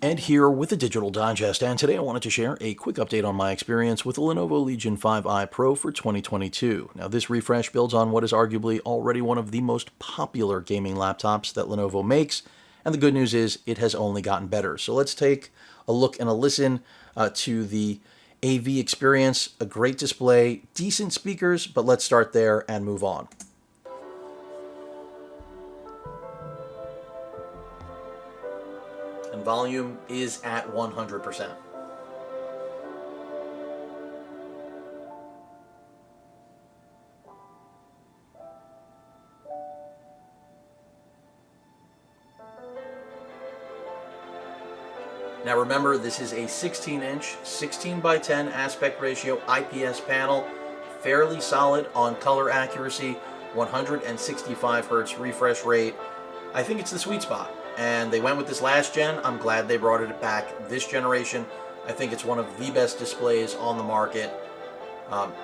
Ed here with a Digital Digest, and today I wanted to share a quick update on my experience with the Lenovo Legion 5i Pro for 2022. Now, this refresh builds on what is arguably already one of the most popular gaming laptops that Lenovo makes, and the good news is it has only gotten better. So let's take a look and a listen to the AV experience, a great display, decent speakers, but let's start there and move on. And volume is at 100%. Now remember, this is a 16-inch, 16 by 10 aspect ratio IPS panel, fairly solid on color accuracy, 165 hertz refresh rate. I think it's the sweet spot. And they went with this last gen. I'm glad they brought it back this generation. I think it's one of the best displays on the market.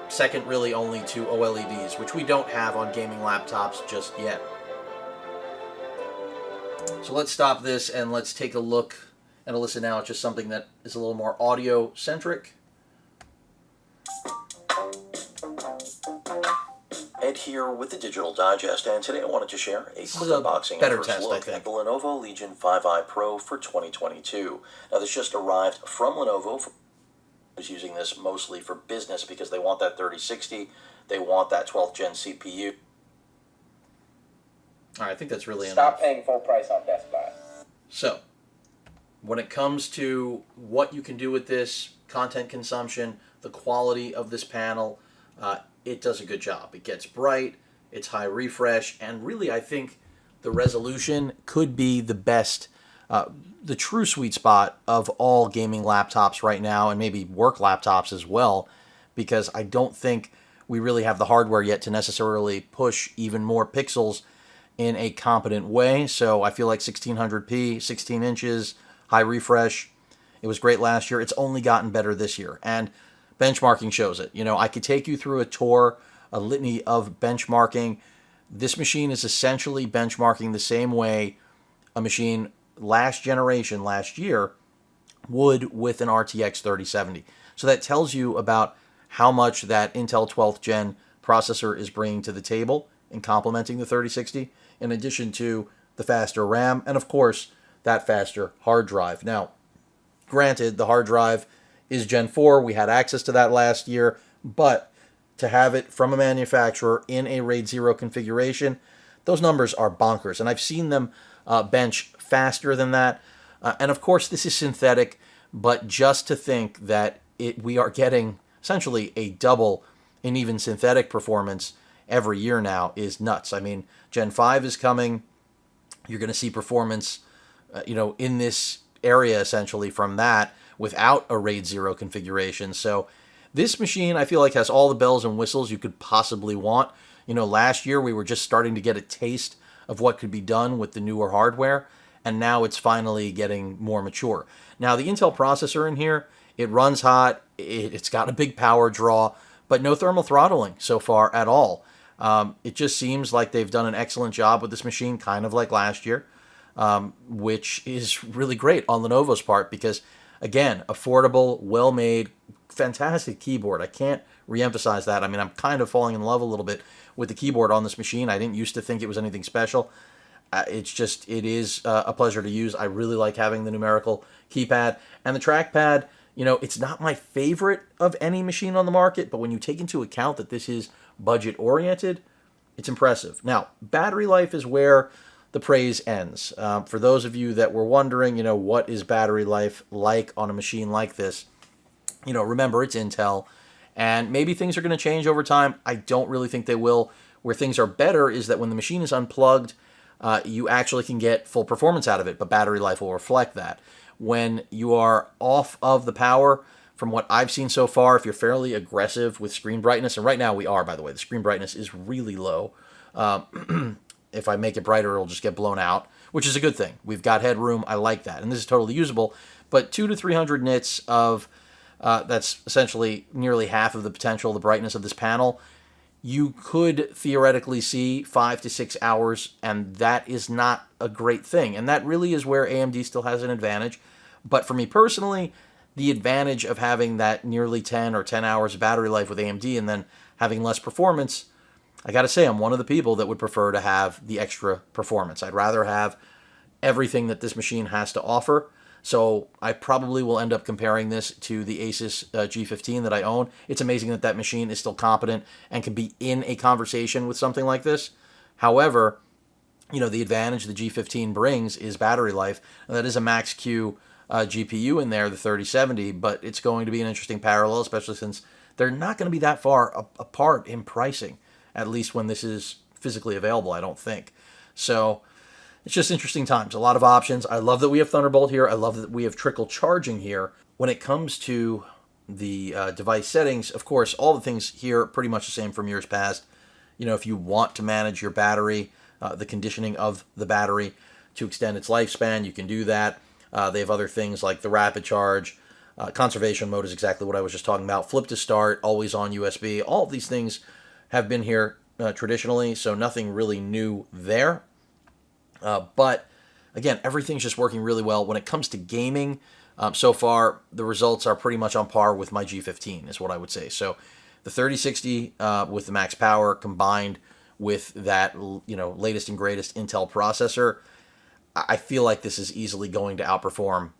Second really only to OLEDs, which we don't have on gaming laptops just yet. So let's stop this and let's take a look and a listen now at just something that is a little more audio-centric. Ed here with the Digital Digest, and today I wanted to share a quick unboxing and first look at the Lenovo Legion 5i Pro for 2022. Now, this just arrived from Lenovo. I was using this mostly for business because they want that 3060, they want that 12th gen CPU. All right, I think that's really enough. Stop paying full price on Best Buy. So, when it comes to what you can do with this, content consumption, the quality of this panel, it does a good job. It gets bright, it's high refresh, and really I think the resolution could be the best, the true sweet spot of all gaming laptops right now, and maybe work laptops as well, because I don't think we really have the hardware yet to necessarily push even more pixels in a competent way. So I feel like 1600p, 16 inches, high refresh, it was great last year. It's only gotten better this year, and benchmarking shows it. You know, I could take you through a tour, a litany of benchmarking. This machine is essentially benchmarking the same way a machine last generation, last year, would with an RTX 3070. So that tells you about how much that Intel 12th gen processor is bringing to the table in complementing the 3060, in addition to the faster RAM and, of course, that faster hard drive. Now, granted, the hard drive is Gen 4. We had access to that last year, but to have it from a manufacturer in a RAID 0 configuration, those numbers are bonkers. And I've seen them bench faster than that. And of course, this is synthetic, but just to think that we are getting essentially a double in even synthetic performance every year now is nuts. I mean, Gen 5 is coming. You're going to see performance, in this area essentially from that without a RAID 0 configuration. So this machine, I feel like, has all the bells and whistles you could possibly want. Last year we were just starting to get a taste of what could be done with the newer hardware, and now it's finally getting more mature. Now, the Intel processor in here, it runs hot, it's got a big power draw, but no thermal throttling so far at all. It just seems like they've done an excellent job with this machine, kind of like last year, which is really great on Lenovo's part because, again, affordable, well-made, fantastic keyboard. I can't reemphasize that. I mean, I'm kind of falling in love a little bit with the keyboard on this machine. I didn't used to think it was anything special. It is a pleasure to use. I really like having the numerical keypad. And the trackpad, it's not my favorite of any machine on the market, but when you take into account that this is budget-oriented, it's impressive. Now, battery life is where the praise ends. For those of you that were wondering, what is battery life like on a machine like this, remember, it's Intel, and maybe things are going to change over time. I don't really think they will. Where things are better is that when the machine is unplugged, you actually can get full performance out of it, but battery life will reflect that. When you are off of the power, from what I've seen so far, if you're fairly aggressive with screen brightness, and right now we are, by the way, the screen brightness is really low. If I make it brighter, it'll just get blown out, which is a good thing. We've got headroom. I like that. And this is totally usable. But 200 to 300 nits of, that's essentially nearly half of the potential, the brightness of this panel. you could theoretically see 5 to 6 hours, and that is not a great thing. And that really is where AMD still has an advantage. But for me personally, the advantage of having that nearly 10 or 10 hours of battery life with AMD and then having less performance, I got to say, I'm one of the people that would prefer to have the extra performance. I'd rather have everything that this machine has to offer. So I probably will end up comparing this to the Asus G15 that I own. It's amazing that that machine is still competent and can be in a conversation with something like this. However, the advantage the G15 brings is battery life. And that is a Max-Q GPU in there, the 3070, but it's going to be an interesting parallel, especially since they're not going to be that far apart in pricing, at least when this is physically available, I don't think. So it's just interesting times. A lot of options. I love that we have Thunderbolt here. I love that we have trickle charging here. When it comes to the device settings, of course, all the things here are pretty much the same from years past. If you want to manage your battery, the conditioning of the battery to extend its lifespan, you can do that. They have other things like the rapid charge. Conservation mode is exactly what I was just talking about. Flip to start, always on USB. All of these things have been here traditionally, so nothing really new there. But again, everything's just working really well. When it comes to gaming, so far, the results are pretty much on par with my G15, is what I would say. So the 3060 with the max power combined with that latest and greatest Intel processor, I feel like this is easily going to outperform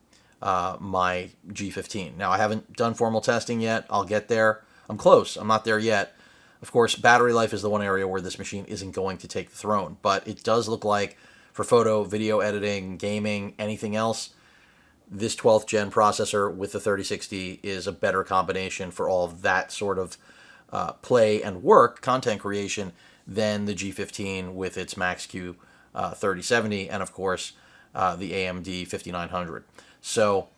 my G15. Now, I haven't done formal testing yet. I'll get there. I'm close. I'm not there yet. Of course, battery life is the one area where this machine isn't going to take the throne. But it does look like for photo, video editing, gaming, anything else, this 12th gen processor with the 3060 is a better combination for all of that sort of play and work, content creation, than the G15 with its Max-Q 3070 and, of course, the AMD 5900. So,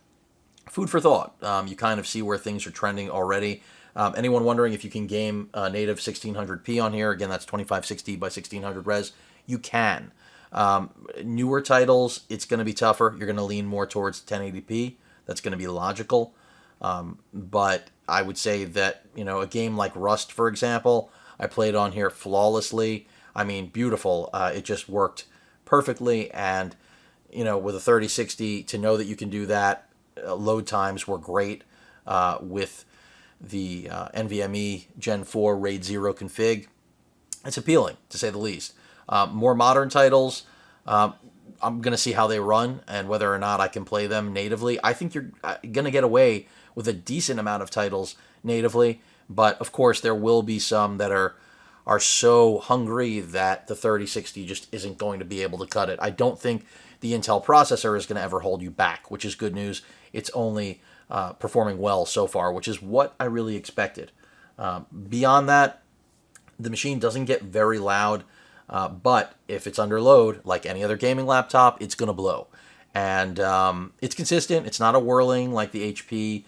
food for thought. You kind of see where things are trending already. Anyone wondering if you can game native 1600p on here? Again, that's 2560 by 1600 res. You can. Newer titles, it's going to be tougher. You're going to lean more towards 1080p. That's going to be logical. But I would say that, a game like Rust, for example, I played on here flawlessly. I mean, beautiful. It just worked perfectly. And, with a 3060, to know that you can do that, load times were great with the NVMe Gen 4 RAID 0 config. It's appealing, to say the least. More modern titles, I'm going to see how they run and whether or not I can play them natively. I think you're going to get away with a decent amount of titles natively, but of course there will be some that are so hungry that the 3060 just isn't going to be able to cut it. I don't think the Intel processor is going to ever hold you back, which is good news. It's only performing well so far, which is what I really expected. Beyond that, the machine doesn't get very loud. But if it's under load, like any other gaming laptop, it's going to blow. And it's consistent. It's not a whirling like the HP.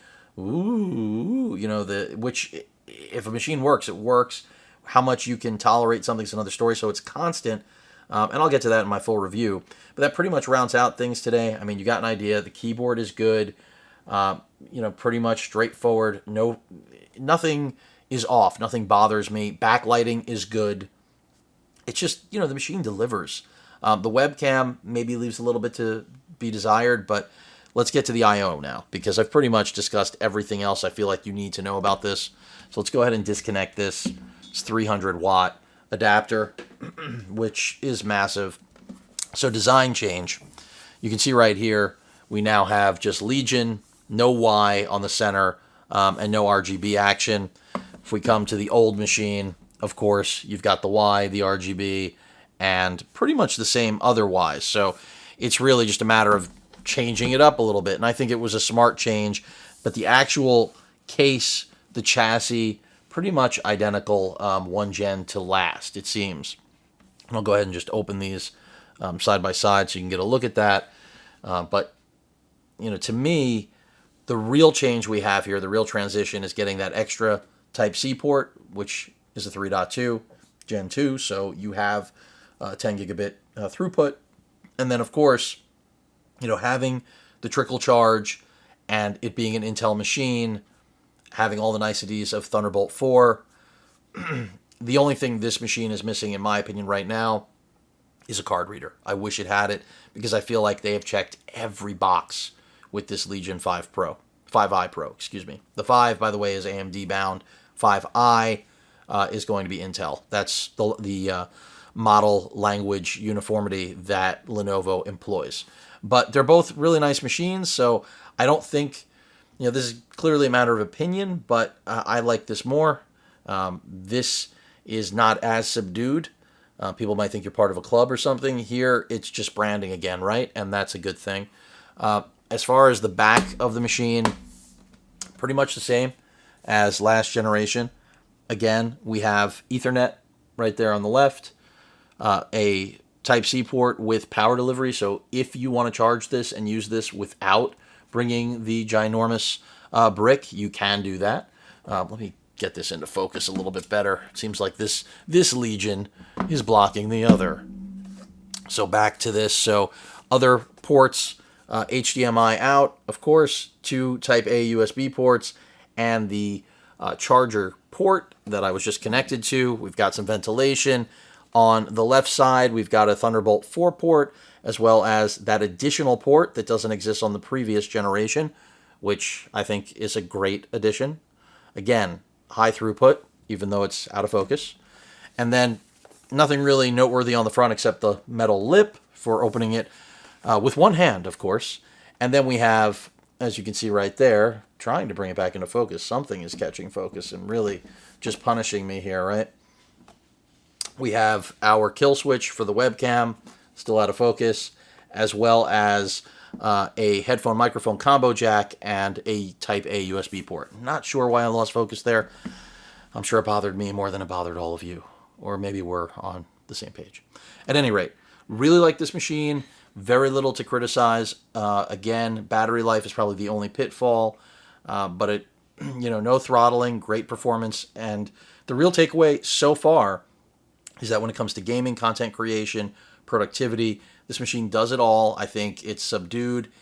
Which, if a machine works, it works. How much you can tolerate something's another story. So it's constant. And I'll get to that in my full review. But that pretty much rounds out things today. I mean, you got an idea. The keyboard is good. Pretty much straightforward. Nothing is off. Nothing bothers me. Backlighting is good. It's just, the machine delivers. The webcam maybe leaves a little bit to be desired, but let's get to the I/O now, because I've pretty much discussed everything else I feel like you need to know about this. So let's go ahead and disconnect this. It's 300-watt adapter, which is massive. So design change. You can see right here, we now have just Legion, no Y on the center, and no RGB action. If we come to the old machine, of course, you've got the Y, the RGB, and pretty much the same otherwise. So it's really just a matter of changing it up a little bit. And I think it was a smart change. But the actual case, the chassis, pretty much identical one gen to last, it seems. And I'll go ahead and just open these side by side so you can get a look at that. But, to me, the real change we have here, the real transition, is getting that extra Type-C port, which is a 3.2 Gen 2, so you have 10 gigabit throughput. And then, of course, having the trickle charge and it being an Intel machine, having all the niceties of Thunderbolt 4, The only thing this machine is missing, in my opinion, right now is a card reader. I wish it had it because I feel like they have checked every box with this Legion 5i Pro, excuse me. The 5, by the way, is AMD bound. 5i is going to be Intel. That's the model language uniformity that Lenovo employs. But they're both really nice machines, so I don't think, this is clearly a matter of opinion, but I like this more. This is not as subdued. People might think you're part of a club or something. Here, it's just branding again, right? And that's a good thing. As far as the back of the machine, pretty much the same as last generation. Again, we have Ethernet right there on the left, a Type-C port with power delivery. So if you want to charge this and use this without bringing the ginormous brick, you can do that. Let me get this into focus a little bit better. It seems like this Legion is blocking the other. So back to this. So other ports, HDMI out, of course, 2 Type-A USB ports, and the charger port that I was just connected to. We've got some ventilation. On the left side, we've got a Thunderbolt 4 port, as well as that additional port that doesn't exist on the previous generation, which I think is a great addition. Again, high throughput, even though it's out of focus. And then nothing really noteworthy on the front except the metal lip for opening it with one hand, of course. And then we have, as you can see right there, trying to bring it back into focus. Something is catching focus and really just punishing me here, right? We have our kill switch for the webcam, still out of focus, as well as a headphone microphone combo jack and a Type-A USB port. Not sure why I lost focus there. I'm sure it bothered me more than it bothered all of you. Or maybe we're on the same page. At any rate, really like this machine. Very little to criticize. Again, battery life is probably the only pitfall. But it, no throttling, great performance. And the real takeaway so far is that when it comes to gaming, content creation, productivity, this machine does it all. I think it's subdued,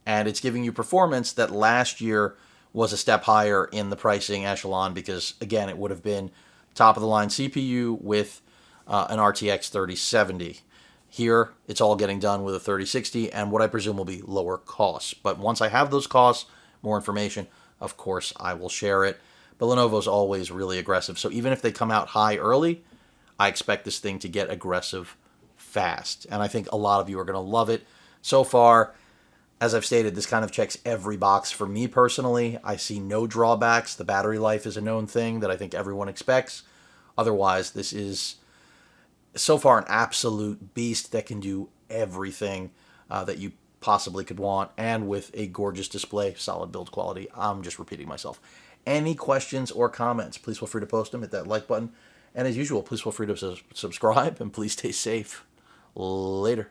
and it's giving you performance that last year was a step higher in the pricing echelon because, again, it would have been top-of-the-line CPU with an RTX 3070. Here, it's all getting done with a 3060 and what I presume will be lower costs. But once I have those costs, more information, of course, I will share it. But Lenovo's always really aggressive, so even if they come out high early, I expect this thing to get aggressive fast. And I think a lot of you are going to love it. So far, as I've stated, this kind of checks every box for me personally. I see no drawbacks. The battery life is a known thing that I think everyone expects. Otherwise, this is so far an absolute beast that can do everything that you possibly could want, and with a gorgeous display, solid build quality. I'm just repeating myself. Any questions or comments, please feel free to post them. Hit that like button. And as usual, please feel free to subscribe, and please stay safe. Later.